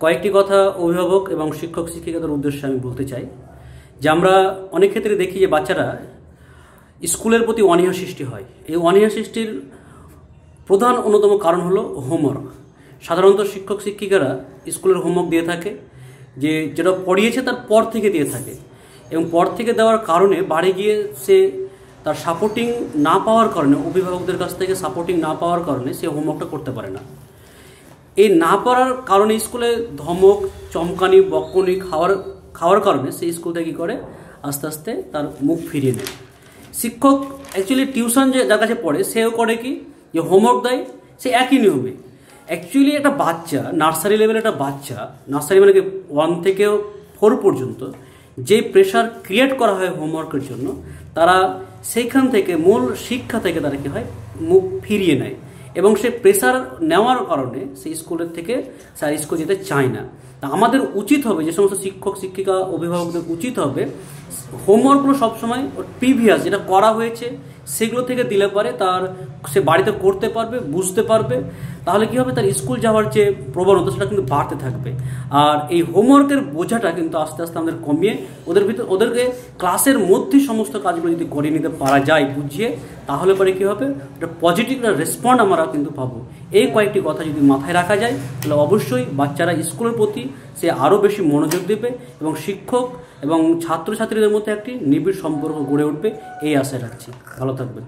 কয়েকটি কথা অভিভাবক এবং শিক্ষক শিক্ষিকাদের উদ্দেশ্যে আমি বলতে চাই যে আমরা অনেক ক্ষেত্রে দেখি যে বাচ্চারা স্কুলের প্রতি অনীহা সৃষ্টি হয়। এই অনীহা সৃষ্টির প্রধান অন্যতম কারণ হলো হোমওয়ার্ক। সাধারণত শিক্ষক শিক্ষিকারা স্কুলের হোমওয়ার্ক দিয়ে থাকে, যেটা পড়িয়েছে তার পর থেকে দিয়ে থাকে, এবং পর থেকে দেওয়ার কারণে বাড়ি গিয়ে সে তার সাপোর্টিং না পাওয়ার কারণে, অভিভাবকদের কাছ থেকে সাপোর্টিং না পাওয়ার কারণে সে হোমওয়ার্কটা করতে পারে না। এই না পারার কারণে স্কুলে ধমক, চমকানি, বকনি খাওয়ার কারণে সেই স্কুল থেকে কী করে, আস্তে আস্তে তার মুখ ফিরিয়ে নেয়। শিক্ষক অ্যাকচুয়ালি টিউশন যার কাছে পড়ে সেও করে কি, যে হোমওয়ার্ক দেয় সে একই নিয়মে। অ্যাকচুয়ালি একটা বাচ্চা, নার্সারি লেভেলের একটা বাচ্চা, নার্সারি মানে 1 থেকে 4 পর্যন্ত যে প্রেশার ক্রিয়েট করা হয় হোমওয়ার্কের জন্য, তারা সেইখান থেকে, মূল শিক্ষা থেকে তারা কী হয়, মুখ ফিরিয়ে নেয়, এবং সে প্রেশার নেওয়ার কারণে সেই স্কুলের থেকে স্যার স্কুল যেতে চায় না। তা আমাদের উচিত হবে, যে সমস্ত শিক্ষক শিক্ষিকা অভিভাবকদের উচিত হবে, হোমওয়ার্কগুলো সবসময় প্রিভিয়াস যেটা করা হয়েছে সেগুলো থেকে দিলে পারে সে বাড়িতে করতে পারবে, বুঝতে পারবে। তাহলে কি হবে, তার স্কুল যাওয়ার যে প্রবণতা সেটা কিন্তু বাড়তে থাকবে। আর এই হোমওয়ার্কের বোঝাটা কিন্তু আস্তে আস্তে আমাদের কমিয়ে ওদেরকে ক্লাসের মধ্যে সমস্ত কাজগুলো যদি করে নিতে পারা যায় বুঝিয়ে, তাহলে পরে কী হবে, একটা পজিটিভ রেসপন্ড আমরা কিন্তু পাবো। এই কয়েকটি কথা যদি মাথায় রাখা যায়, তাহলে অবশ্যই বাচ্চারা স্কুলের প্রতি সে আরও বেশি মনোযোগ দেবে, এবং শিক্ষক এবং ছাত্রছাত্রীদের মধ্যে একটি নিবিড় সম্পর্ক গড়ে উঠবে, এই আশা রাখছি। ভালো থাকবেন।